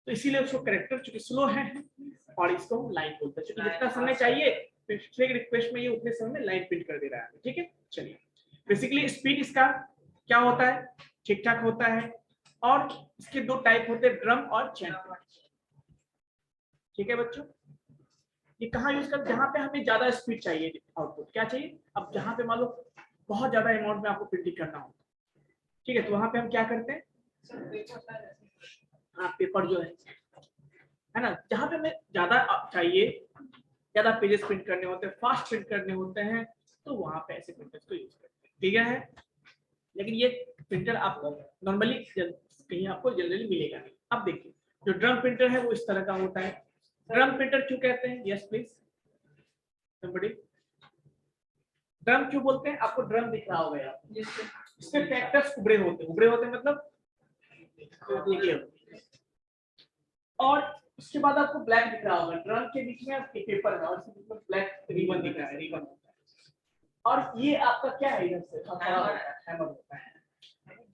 तो इसीलिए उसको कैरेक्टर चूंकि स्लो है और इसको हम लाइन बोलते हैं, क्योंकि जितना समय चाहिए पिछले रिक्वेस्ट में ये उतने समय में लाइन प्रिंट कर दे रहा है। ठीक है, चलिए। बेसिकली स्पीड इसका क्या होता है? ठीक ठाक होता है, और इसके 2 टाइप होते हैं, ड्रम और चैन। ठीक है बच्चों, ये कहाँ यूज कर, जहाँ पे हमें ज्यादा स्पीड चाहिए आउटपुट, क्या चाहिए? अब जहाँ पे मान लो बहुत ज्यादा अमाउंट में आपको प्रिंटिंग करना हो, ठीक है, तो वहां पे हम क्या करते हैं? हाँ, पेपर जो है ना, जहाँ पे हमें ज्यादा चाहिए, ज्यादा पेजेस प्रिंट करने होते हैं, फास्ट प्रिंट करने होते हैं, तो वहां पे ऐसे प्रिंटर्स को यूज करते हैं। ठीक है, लेकिन ये प्रिंटर आपको नॉर्मली कहीं आपको जनरली मिलेगा नहीं। अब देखिए, जो ड्रम प्रिंटर है वो इस तरह का होता है। ड्रम प्रिंटर क्यों कहते हैं? Yes please somebody. ड्रम क्यों बोलते हैं? आपको ड्रम दिख रहा होगा यार, इसके कैरेक्टर्स उभरे होते मतलब निकले होते, और उसके बाद आपको ब्लैक दिख रहा होगा। ड्रम के बीच में आपके पेपर है और इसके बीच में ब्लैक रिबन दिख रहा है, रिबन होता है, और ये आपका क्या है? इधर से हैमर होता है।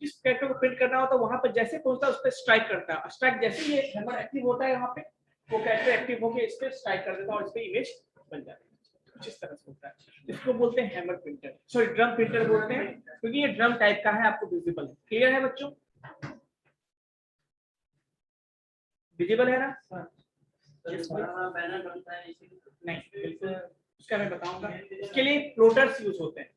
जिस कैरेक्टर को प्रिंट करना होता है वहां पर जैसे पहुंचता है उस पर स्ट्राइक करता है, स्ट्राइक जैसे ये हैमर एक्टिव होता है यहाँ पे, वो कैरेक्टर एक्टिव होकर इस पे स्ट्राइक कर देता है और इस पे इमेज बन जाती है। कुछ इस तरह से होता है, इसको बोलते हैं hammer printer, sorry drum printer बोलते हैं, क्योंकि ये ड्रम टाइप का है, आपको विजिबल है। क्लियर है बच्चों? विजिबल है ना? नहीं, बिल्कुल उसका मैं बताऊंगा। इसके लिए प्लॉटर्स यूज होते हैं।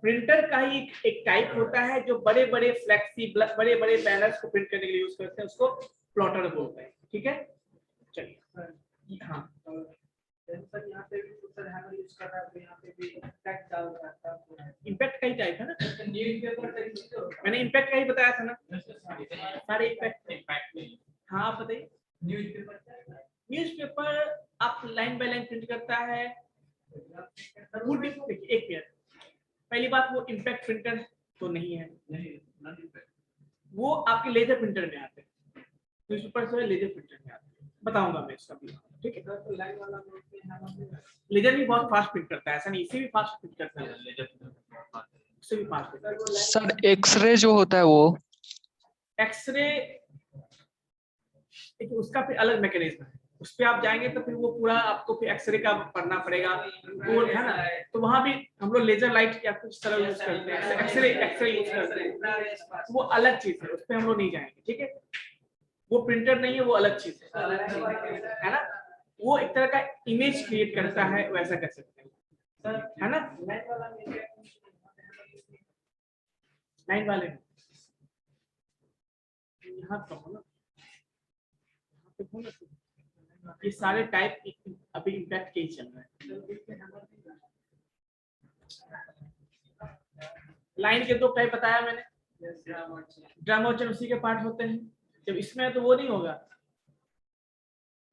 प्रिंटर का ही एक टाइप होता है जो बड़े बड़े फ्लेक्सिबल, बड़े बड़े बैनर्स को प्रिंट करने के लिए यूज करते हैं, उसको प्लॉटर बोलते हैं। ठीक है, चलिए। हाँ, सर यहाँ पे भी सर हैमर यूज कर रहा है, तो यहाँ पे भी इम्पैक्ट डाल रहा है। इम्पैक्ट का ही टाइप है ना, न्यूज़पेपर मैंने इम्पैक्ट का ही बताया था ना, सारे इम्पैक्ट। हाँ आप बताइए। न्यूज़पेपर आप लाइन बाय लाइन प्रिंट करता है, देखिए एक मिनट, पहली बात वो इम्पैक्ट प्रिंटर तो नहीं है, वो आपके लेजर प्रिंटर में आते हैं, न्यूज़पेपर से लेजर प्रिंटर में आते हैं, बताऊंगा मैं इसका भी। ठीक है, लेजर भी बहुत फास्ट प्रिंट करता है, ऐसा नहीं, इसे भी फास्ट प्रिंट करता है, इससे भी फास्ट। सर एक्सरे जो होता है वो, एक्सरे उसका फिर अलग मैकेनिज्म है, उस पे आप जाएंगे तो फिर वो पूरा आपको फिर एक्सरे का पढ़ना पड़ेगा, वो है ना, तो वहां भी हम लोग लेजर लाइट या कुछ तरह यूज करते हैं, एक्सरे यूज करते हैं, वो अलग चीज है, उस पे हम लोग नहीं जाएंगे। ठीक है, वो प्रिंटर नहीं है, वो अलग चीज है ना, वो एक तरह का इमेज क्रिएट करता है, वैसा कर सकते हैं, है ना। लाइन वाले यहाँ कहो ना, ये सारे टाइप अभी इम्पैक्ट के ही चल रहा है। लाइन के 2 टाइप बताया मैंने, ड्रम और चैन उसी के पार्ट होते हैं, जब इसमें तो वो नहीं होगा।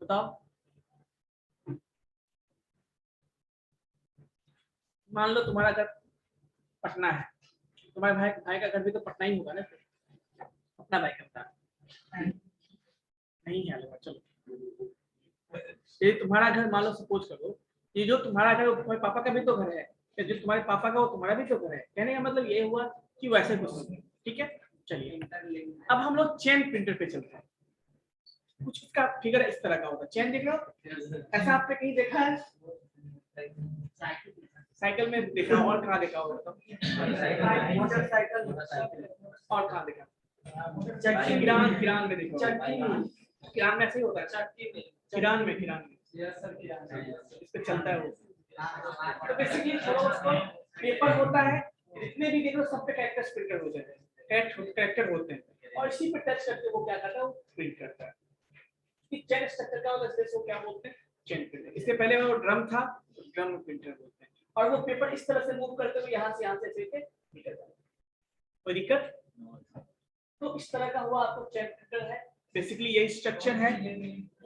बताओ, मान लो तुम्हारा घर पटना है, तुम्हारे भाई का घर भी तो पटना ही होगा ना, फिर अपना भाई करता नहीं है। चलो, ये तुम्हारा घर मान लो, सपोज करो ये जो तुम्हारा घर तुम्हारे पापा का भी तो घर है, जो तुम्हारे पापा का वो तुम्हारा भी तो घर है। कहने का मतलब ये हुआ कि वैसे कुछ, ठीक है। चलिए अब हम लोग चेन प्रिंटर पे चलते हैं। कुछ इसका फिगर इस तरह का होगा, चेन देख रहे हो, ऐसा आपने कहीं देखा है? साइकिल में देखा, और कहाँ देखा होगा? मोटरसाइकिल, और कहाँ देखा? चक्की, किरान में देखा, किरान में ऐसे ही होता है, किरान में इस पे चलता है वो। तो बेसिकली उसको पेपर होता है, जितने भी देख लो सब पे कैरेक्टर्स प्रिंटर हो जाते हैं, कैरेक्टर होते हैं, और इसी पे टच करके वो क्या करता है, वो प्रिंट करता है। चेन स्ट्रक्चर का होता है, वो क्या बोलते हैं, चेन प्रिंटर। इससे पहले वो ड्रम था, ड्रम प्रिंटर बोलते हैं, और वो पेपर इस तरह से मूव करते हुए यहाँ से ऐसे निकल जाता है। कोई दिक्कत? तो इस तरह का हुआ आपको चेन प्रिंटर है। बेसिकली यही स्ट्रक्चर है।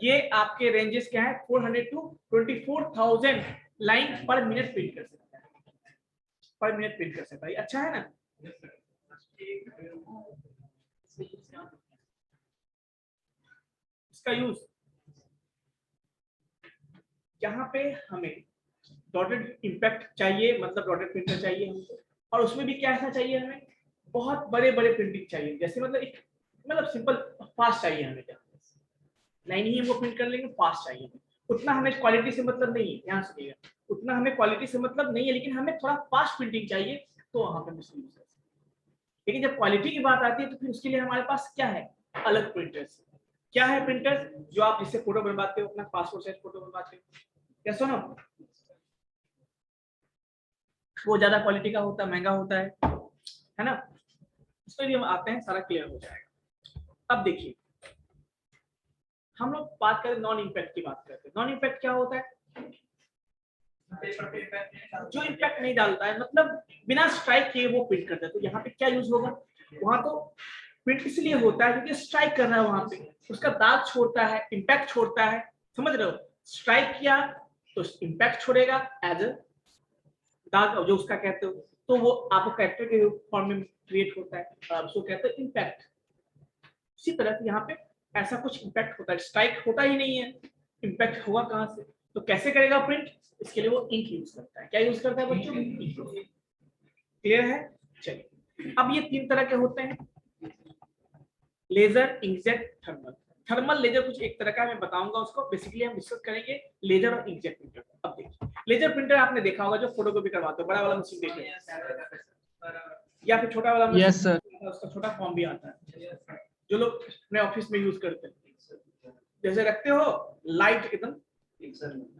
ये आपके रेंजेस क्या है, 400 to 24,000 लाइन पर मिनट प्रिंट कर सकता है, पर मिनट प्रिंट कर सकता है। अच्छा है ना? इसका यूज यहाँ पे हमें डॉटेड इम्पैक्ट चाहिए, मतलब डॉटेड प्रिंटर चाहिए हमको, और उसमें भी क्या ऐसा चाहिए, हमें बहुत बड़े बड़े प्रिंटिंग चाहिए, जैसे मतलब एक मतलब सिंपल फास्ट चाहिए हमें, लाइन ही हमको प्रिंट कर लेंगे, फास्ट चाहिए। उतना हमें क्वालिटी से मतलब नहीं है, ध्यान सुनिएगा, उतना हमें क्वालिटी से मतलब नहीं है, लेकिन हमें थोड़ा फास्ट प्रिंटिंग चाहिए, तो वहां पे मुश्किल है। लेकिन जब क्वालिटी की बात आती है तो फिर उसके लिए हमारे पास क्या है, अलग प्रिंटर्स। क्या है प्रिंटर्स? जो आप जिससे फोटो बनवाते हो, अपना पासपोर्ट साइज फोटो बनवाते हो, क्या सुनो, वो ज्यादा क्वालिटी का होता है, महंगा होता है ना? उसमें भी हम आते हैं, सारा क्लियर हो जाएगा। अब देखिए, हम लोग बात करें नॉन इम्पैक्ट की बात करते हैं। नॉन इम्पैक्ट क्या होता है? जो इम्पैक्ट नहीं डालता है, मतलब बिना स्ट्राइक किए वो प्रिंट करता है। तो यहाँ पे क्या यूज होगा, वहां तो प्रिंट इसलिए होता है क्योंकि स्ट्राइक कर रहा है, वहां पे उसका दाग छोड़ता है, इम्पैक्ट छोड़ता है, समझ रहे हो? स्ट्राइक किया तो इम्पैक्ट छोड़ेगा एज अ दाग, जो उसका कहते हो, तो वो आपको कैरेक्टर के फॉर्म में क्रिएट होता है, और आप उसको कहते हैं इम्पैक्ट। इसी तरह से यहाँ पे ऐसा कुछ इम्पैक्ट होता है, स्ट्राइक होता ही नहीं है, इम्पैक्ट होगा कहाँ से? तो कैसे करेगा प्रिंट? इसके लिए वो इंक यूज करता है। क्या यूज करता है बच्चों? क्लियर है? चलिए, अब ये तीन तरह के होते हैं, laser, inkjet, thermal. Thermal laser कुछ एक तरह का मैं बताऊंगा उसको, बेसिकली हम डिस्कस करेंगे लेजर और इंकजेट प्रिंटर। अब देखिए, लेजर प्रिंटर आपने देखा होगा, जो फोटोकॉपी करवाते हो, बड़ा वाला मशीन देख रहे या फिर छोटा वाला मशीन? Yes sir. उसका छोटा फॉर्म भी आता है, जो लोग अपने ऑफिस में यूज करते हैं। जैसे रखते हो लाइट एकदम,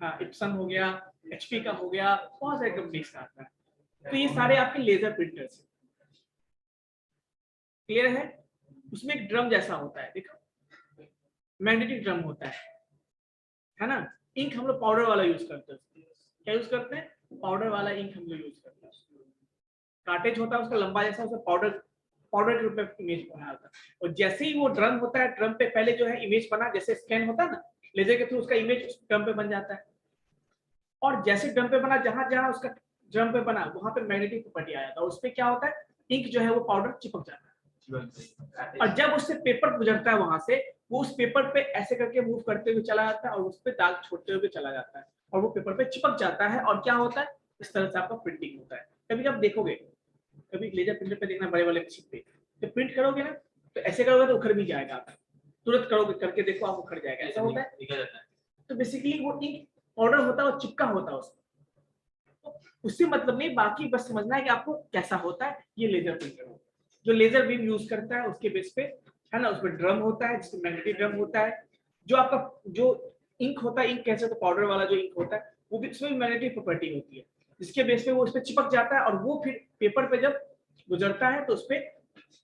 हाँ, इप्सन हो गया, एचपी का हो गया, बहुत सारे कंपनीज का आता है। तो ये सारे आपके लेजर प्रिंटर्स। क्लियर है? उसमें एक ड्रम जैसा होता है, देखो, मैग्नेटिक ड्रम होता है ना? इंक हम लोग पाउडर वाला यूज करते हैं। क्या यूज करते हैं? पाउडर वाला इंक हम लोग यूज करते हैं। कार्टेज होता है उसका लंबा जैसा, उसका पाउडर के रूप में इमेज बना होता है। और जैसे ही वो ड्रम होता है, ड्रम पे पहले जो है इमेज बना, जैसे स्कैन होता है ना लेजर के थ्रू, उसका इमेज उस ड्रम पे बन जाता है। और जैसे ड्रम पे बना, जहां जहां उसका ड्रम पे बना, वहां पे मैग्नेटिक प्रॉपर्टी आ जाता है, उस पे क्या होता है, इंक जो है वो पाउडर चिपक जाता है। और जब उससे पेपर गुजरता है वहां से, वो उस पेपर पे ऐसे करके मूव करते हुए चला जाता है, और उस पे दाग छोड़ते हुए चला जाता है, और वो पेपर पे चिपक जाता है। और क्या होता है, इस तरह से आपका प्रिंटिंग होता है। कभी जब देखोगे, कभी लेजर प्रिंटर पे देखना, बड़े वाले मशीन पे तो प्रिंट करोगे ना, तो ऐसे करोगे तो उखड़ भी जाएगा, तुरंत करोगे, करके देखो आप, उखड़ जाएगा, ऐसा होता है। तो बेसिकली वो इंक पाउडर होता है, वो चिपका होता है उसमें, उससे मतलब नहीं, बाकी बस समझना है कि आपको कैसा होता है। ये लेजर प्रिंटर होता है, जो लेजर बीम यूज करता है, उसके बेस पे, है ना, उसमें ड्रम होता है, जिसमें मैग्नेटिक ड्रम होता है। जो आपका जो इंक होता है, इंक कैसे, तो पाउडर वाला जो इंक होता है, वो भी उसमें मैग्नेटिक प्रॉपर्टी होती है, जिसके बेस पे वो उस पर चिपक जाता है, और वो फिर पेपर पे जब गुजरता है तो उस पर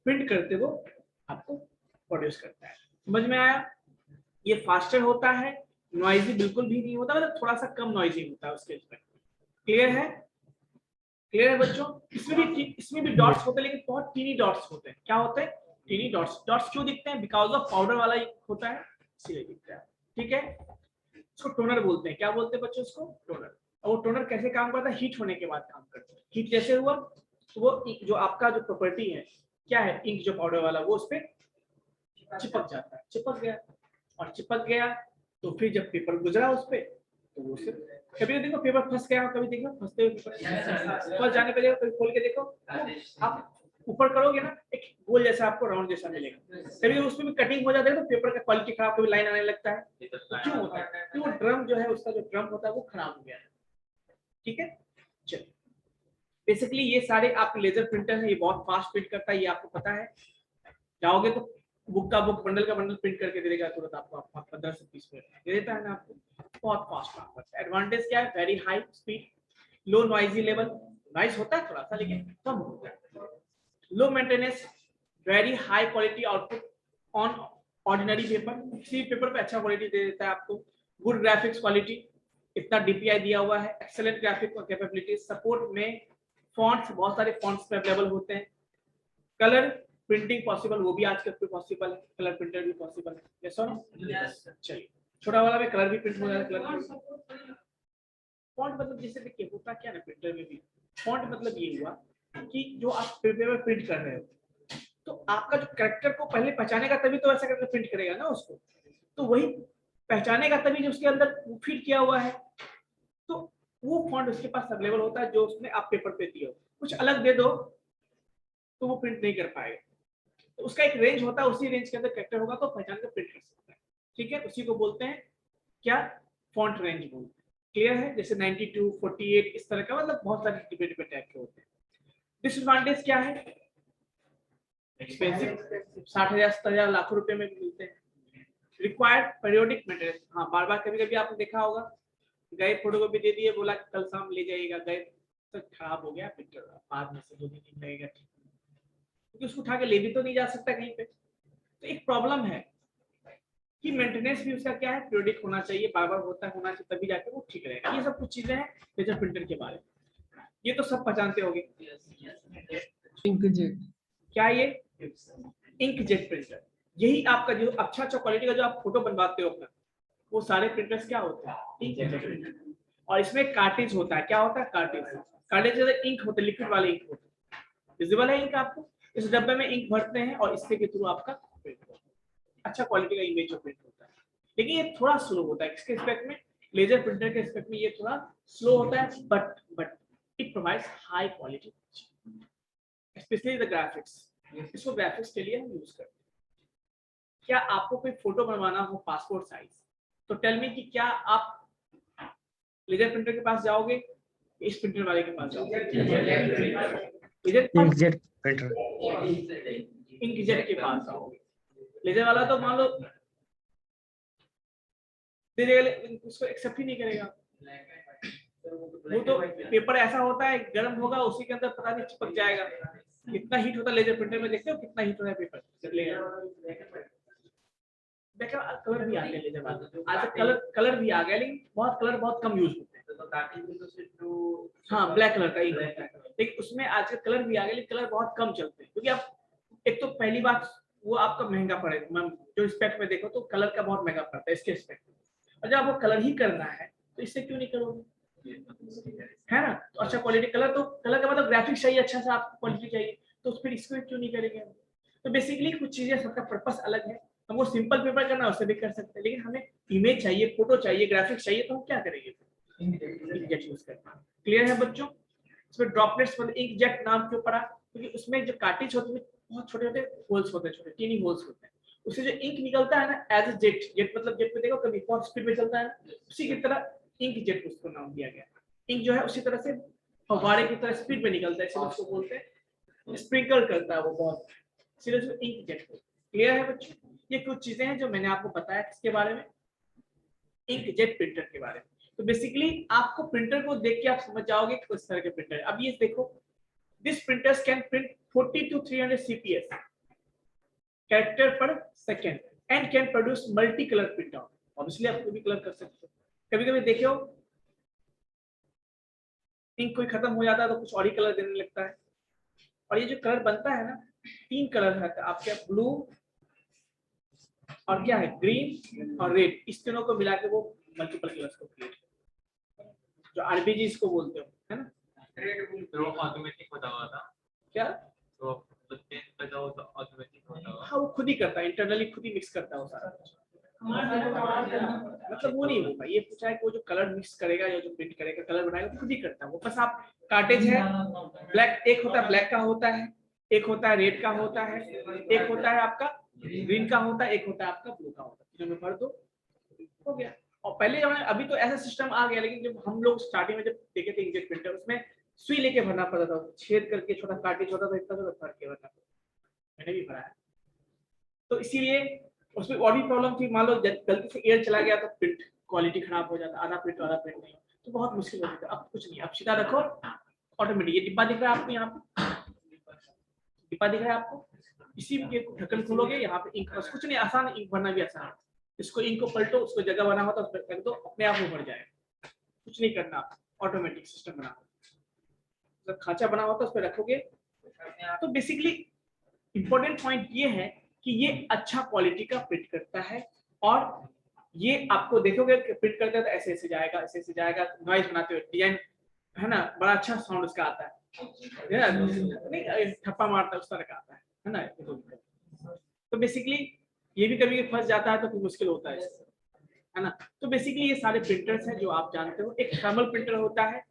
प्रिंट करते वो आपको प्रोड्यूस करता है। समझ में आया? ये फास्टर होता है, नॉइजी बिल्कुल भी नहीं होता, मतलब थोड़ा सा कम नॉइजी होता है उसके उसमें। क्लियर है? क्लियर है बच्चों? इसमें भी डॉट्स होते हैं, लेकिन बहुत टीनी डॉट्स होते हैं। क्या होते हैं? Tiny dots. डॉट्स क्यों दिखते हैं? बिकॉज ऑफ पाउडर वाला होता है, इसलिए दिखता है। ठीक है? इसको टोनर बोलते हैं। क्या बोलते हैं बच्चों? इसको टोनर। और वो टोनर कैसे काम करता है? हीट होने के बाद काम करता है। हीट जैसे हुआ तो वो जो आपका जो प्रॉपर्टी है, क्या है, इंक जो पाउडर वाला, वो उस पर चिपक जाता है। चिपक गया, और चिपक गया तो फिर जब पेपर गुजरा उस पर, तो वो सिर्फ, कभी देखो पेपर फंस गया, कभी देखो फंसते हुए पेपर फंस जाने पे देखो, कभी खोल के देखो, आप ऊपर करोगे ना एक गोल जैसा आपको राउंड जैसा मिलेगा। कभी उसमें भी कटिंग हो जाता है तो पेपर का क्वालिटी खराब, कभी लाइन आने लगता है, तो क्यों होता है? तो वो ड्रम जो है उसका जो ड्रम होता है वो खराब हो गया है। ठीक है, चलिए बेसिकली ये सारे आपके लेजर प्रिंटर है, ये बहुत फास्ट प्रिंट करता है, ये आपको पता है। जाओगे तो बुक का बुक, बंडल का बंडल प्रिंट करके दे देगा तुरंत आपको, 15 से 20 मिनट दे देता है ना आपको, बहुत फास्ट काम करता है। एडवांटेज क्या है? वेरी हाई स्पीड, लो नॉइजी लेवल, नॉइज होता है थोड़ा सा लेकिन कम होता है, low maintenance, very high quality output on ordinary paper, किसी पेपर पे अच्छा क्वालिटी दे देता है आपको। गुड ग्राफिक्स क्वालिटी, इतना डीपीआई दिया हुआ है, एक्सेलेंट ग्राफिक कैपेबिलिटी, सपोर्ट में फॉन्ट्स, बहुत सारे फॉन्ट्स पे अवेलेबल होते हैं। कलर प्रिंटिंग पॉसिबल, वो भी आजकल पे पॉसिबल है, कलर प्रिंटर भी पॉसिबल है। यस और नो? चलिए छोटा वाला में कलर भी प्रिंट हो जाता है, कलर फॉन्ट मतलब जैसे देखिए होता क्या ना प्रिंटर में भी, फॉन्ट मतलब ये हुआ कि जो आप पेपर में प्रिंट कर रहे हो तो आपका जो कैरेक्टर को पहले पहचानेगा तभी तो वैसा करके प्रिंट करेगा ना उसको, तो वही पहचानेगा तभी जो उसके अंदर फिट किया हुआ है, तो वो फॉन्ट उसके पास अवेलेबल होता है जो उसने आप पेपर पे दिया हो। कुछ अलग दे दो तो वो प्रिंट नहीं कर पाएगा, तो उसका एक रेंज होता है, उसी रेंज के अंदर कैरेक्टर होगा तो पहचान कर प्रिंट कर सकता है। ठीक है, उसी को बोलते हैं क्या? फॉन्ट रेंज बोलते हैं। क्लियर है? जैसे 92, 48 इस तरह का, मतलब बहुत सारे डिफरेंट टाइप के होते हैं। डिसएडवांटेज क्या है? एक्सपेंसिव, 60,000 70,000 लाखों रुपए में मिलते हैं। रिक्वायर्ड पीरियोडिक मेंटेनेंस, हाँ बार बार कभी कभी आपने देखा होगा, गए फोटोकॉपी दे दिए, बोला कल शाम ले जाइएगा, गए तो खराब हो गया प्रिंटर, बाद में से 2 दिन लगेगा, क्योंकि उसको उठा के ले भी तो नहीं जा सकता कहीं पे। तो एक प्रॉब्लम है कि मेंटेनेंस भी उसका क्या है, पीरियोडिक होना चाहिए, बार बार होता होना चाहिए, तभी जाके वो ठीक रहेगा। ये सब कुछ चीजें हैं लेजर प्रिंटर के बारे में, ये तो सब पहचानते होंगे। इंकजेट, क्या ये? इंकजेट प्रिंटर, यही आपका जो अच्छा क्वालिटी का जो आप फोटो बनवाते हो अपना, वो सारे प्रिंटर्स क्या होते हैं? Inkjet printer. और इसमें कार्टेज होता है, क्या होता है? कार्टेज। कार्टेज इंक होते हैं, लिक्विड वाले इंक होते हैं। विजिबल है इंक आपको? इस डब्बे में इंक भरते हैं और इसके के थ्रू आपका प्रिंट होता है, अच्छा क्वालिटी का इमेज जो प्रिंट होता है। लेकिन ये थोड़ा स्लो होता है, इसके रिस्पेक्ट में, लेजर प्रिंटर के रिस्पेक्ट में ये थोड़ा स्लो होता है, but it provides high quality, specially the graphics. इसको ग्राफिक्स के लिए हम यूज करते हैं। क्या आपको कोई फोटो बनवाना हो पासपोर्ट साइज, तो टेल मी कि क्या आप लेजर प्रिंटर के पास जाओगे, इस प्रिंटर वाले के पास जाओगे? इंकजेट प्रिंटर, इंकजेट के पास जाओगे। लेजर वाला तो मान लो दे देगा, उसको एक्सेप्ट ही नहीं करेगा। वो तो पेपर ऐसा होता है, गर्म होगा उसी के अंदर पता नहीं चिपक जाएगा, कितना हीट होता है लेजर प्रिंटर में, देखते हो कितना हीट होता है पेपर। देखो कलर भी आ गया लेजर वाला, आज कलर भी आ गया, लेकिन कलर बहुत कम यूज होते हैं। हाँ ब्लैक कलर का ही होता है, लेकिन उसमें आजकल कलर भी आ गया, लेकिन कलर बहुत कम चलते हैं, क्योंकि आप एक तो पहली बात वो आपका महंगा पड़ेगा, जो रिस्पेक्ट में देखो तो कलर का बहुत महंगा पड़ता है इसके रिस्पेक्ट में, और जब आपको कलर ही करना है तो इससे क्यों नहीं करोगे, है ना? तो अच्छा क्वालिटी कलर, तो कलर का मतलब ग्राफिक्स चाहिए, अच्छा सा आपको क्वालिटी चाहिए, तो फिर इसको क्यों नहीं करेंगे? तो बेसिकली कुछ चीजें सबका पर्पस अलग है, हमको सिंपल पेपर करना है उससे भी कर सकते हैं, लेकिन हमें इमेज चाहिए, फोटो चाहिए, ग्राफिक्स चाहिए, तो हम क्या करेंगे? इंकजेट यूज करना। क्लियर है बच्चों? इसमें ड्रॉपलेट्स मतलब इंकजेट नाम क्यों पड़ा? क्योंकि उसमें जो कार्टिज होते हैं बहुत छोटे छोटे होल्स होते हैं, छोटे टीनी होल्स होते हैं, उससे जो इंक निकलता है ना, एज अ जेट, जेट मतलब जेट में देखो कभी बहुत स्पीड में चलता है ना, उसी की तरह इंक जेट उसको नाम दिया गया। इंक जो है उसी तरह से फव्वारे की तरह स्पीड में निकलता है, इसलिए उसको बोलते हैं, स्प्रिंकल करता है वो बहुत, इसलिए उसको इंक जेट बोलते हैं। क्लियर है बच्चों? ये कुछ चीजें हैं जो मैंने आपको बताया किसके बारे में, इंकजेट प्रिंटर के बारे में। तो बेसिकली आपको प्रिंटर को देख के आप समझ जाओगे कि किस तरह के प्रिंटर है। अब ये देखो, this printers can print 40 to 300 CPS character per second and can produce multi colour print out. Obviously आप कोई भी कलर कर सकते हो। कभी कभी देखो इंक कोई खत्म हो जाता है तो कुछ और ही कलर देने लगता है, और ये जो कलर बनता है ना, 3 कलर है आपके, ब्लू और क्या है, ग्रीन और रेड, इस तीनों को मिला के वो मल्टीपल कलर्स को क्रिएट करते हैं, जो आरबीजी इसको बोलते हो, है ना? तो ऑटोमेटिक होता हुआ था क्या? तो चेंज कर जाओ तो ऑटोमेटिक होता हुआ। हाँ वो खुद ही करता है, इंटरनली खुद ही मिक्स करता है वो सारा कुछ। मतलब वो नहीं होगा, ये पूछा है कि वो जो कलर मिक्स करेगा या जो प्रिंट करेगा, कलर बनाएगा, खुद ही करता है वो, बस आप कार्टेज है ब्लैक, एक होता है ब्लैक का होता है, एक होता है रेड का होता है, एक होता है आपका ग्रीन का होता है, एक होता है आपका ब्लू का होता है। तीनों में भर दो, हो गया। और पहले जमाने, अभी तो ऐसा सिस्टम आ गया, लेकिन जब हम लोग स्टार्टिंग में जब देखे थे इंकजेट प्रिंटर, उसमें सुई लेके भरना पड़ता था, छेद करके छोटा कार्टेज होता था, इतना भर के भरना पड़ता, मैंने भी भरा है। तो इसीलिए उसमें और भी प्रॉब्लम थी, मान लो गलती से एयर चला गया तो प्रिंट क्वालिटी खराब हो जाता, आधा प्रिंट नहीं, तो बहुत मुश्किल होती थी। अब कुछ नहीं, अब सीधा रखो ऑटोमेटिक। ये डिब्बा दिख रहा है आपको, यहाँ पे डिब्बा दिख रहा है आपको, इसी के ढक्कन खोलोगे, यहाँ पे इंक, बस कुछ नहीं, आसान, इंक भरना भी आसान है। इसको इंक को पलटो, उसको जगह बना होता है उस पर रख दो, अपने आप वो भर जाएगा, कुछ नहीं करना, ऑटोमेटिक सिस्टम बना होता है। खांचा बना होता है उस पर रखोगे। तो बेसिकली इंपॉर्टेंट पॉइंट ये है कि ये अच्छा क्वालिटी का प्रिंट करता है, और ये आपको देखोगे कि प्रिंट करता है तो ऐसे ऐसे जाएगा, ऐसे ऐसे जाएगा, नॉइज बनाते हुए डिजाइन, है ना, बड़ा अच्छा साउंड उसका आता है, नहीं ठप्पा मारता है उस तरह का आता है ना। तो बेसिकली ये भी कभी फंस जाता है तो फिर मुश्किल होता है ना। तो बेसिकली ये सारे प्रिंटर्स हैं जो आप जानते हो। एक थर्मल प्रिंटर होता है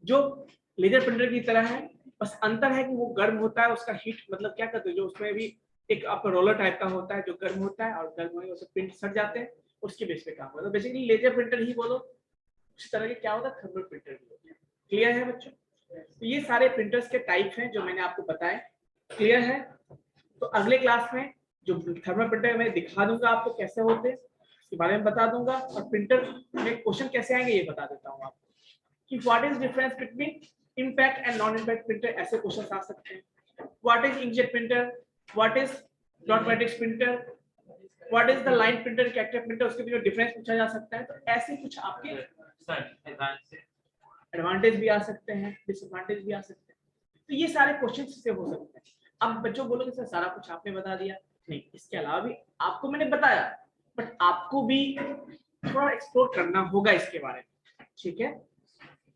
जो लेजर प्रिंटर की तरह है, बस अंतर है कि वो गर्म होता है, उसका हीट मतलब क्या करते हो, जो उसमें भी एक आपका रोलर टाइप का होता है जो गर्म होता है, और गर्म होने से प्रिंट सट जाते हैं, उसके बेस पे काम होता है। तो बेसिकली लेजर प्रिंटर ही बोलो, उस तरह के क्या होता है, थर्मल प्रिंटर भी होता है। क्लियर है बच्चों? तो ये सारे प्रिंटर्स के टाइप हैं जो मैंने आपको बताए। क्लियर है? तो अगले क्लास में जो थर्मल प्रिंटर मैं दिखा दूंगा आपको कैसे होते हैं, इसके बारे में बता दूंगा, और प्रिंटर में क्वेश्चन कैसे आएंगे ये बता देता हूँ आपको, कि what is difference between impact and non impact printer, ऐसे क्वेश्चन आ सकते हैं। What is inkjet printer, what is dot matrix printer, what is the line printer, character printer, उसके बीच में डिफरेंस पूछा जा सकता है। तो ऐसे कुछ आपके एडवांटेज भी आ सकते हैं, डिसएडवांटेज भी आ सकते हैं। तो ये सारे क्वेश्चन से हो सकते हैं। अब बच्चों बोलोगे सर सारा कुछ आपने बता दिया, नहीं, इसके अलावा भी आपको मैंने बताया, बट आपको भी थोड़ा एक्सप्लोर करना होगा इसके बारे में, ठीक है?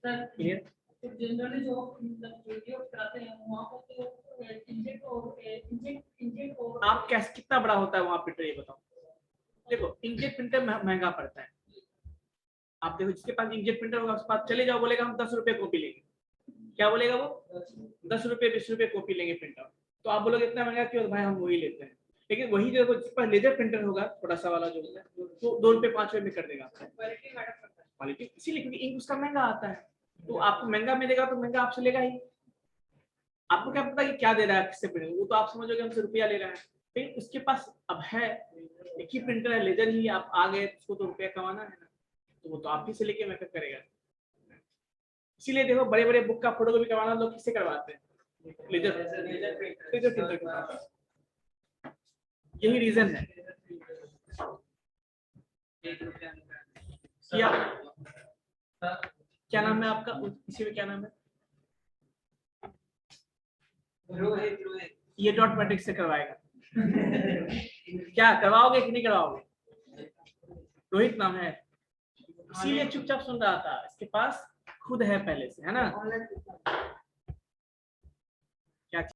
क्लियर? जनरली जो वीडियो कराते हैं वहां पर तो इंजेक्ट और आप कैसे, कितना बड़ा होता है वहां प्रिंटर, ये बताओ। देखो इंकजेट प्रिंटर महंगा पड़ता है। आप देखो जिसके पास इंकजेट प्रिंटर होगा उसके पास चले जाओ, बोलेगा हम 10 रुपए कॉपी लेंगे, क्या बोलेगा वो, 10 रुपए 20 रुपए कॉपी लेंगे प्रिंटर। तो आप बोलोगे इतना महंगा क्यों, भाई हम वही लेते हैं। लेकिन वही जो जिसके पास लेजर प्रिंटर होगा थोड़ा सा वाला जो होता है, तो 2 रुपए 5 रुपए में कर देगा क्वालिटी, इसीलिए क्योंकि इंक उसका महंगा आता है। तो आपको महंगा मिलेगा तो महंगा आपसे लेगा ही। आपको क्या पता कि क्या दे रहा है, किससे प्रिंट, वो तो आप समझोगे हमसे रुपया ले रहा है। लेकिन उसके पास अब है एक ही प्रिंटर है, लेजर ही, आप आ गए उसको तो रुपया कमाना है ना, तो वो तो आप ही से लेके मेकअप करेगा। इसीलिए देखो बड़े बड़े बुक का फोटो कॉपी करवाना लोग किससे करवाते हैं, लेजर प्रिंटर के पास। यही रीजन है। क्या नाम है आपका, इसी में क्या नाम है? ये डॉट मैट्रिक्स से करवाएगा। क्या करवाओगे कि नहीं करवाओगे? रोहित नाम है, इसीलिए चुपचाप सुन रहा था, इसके पास खुद है पहले से, है ना।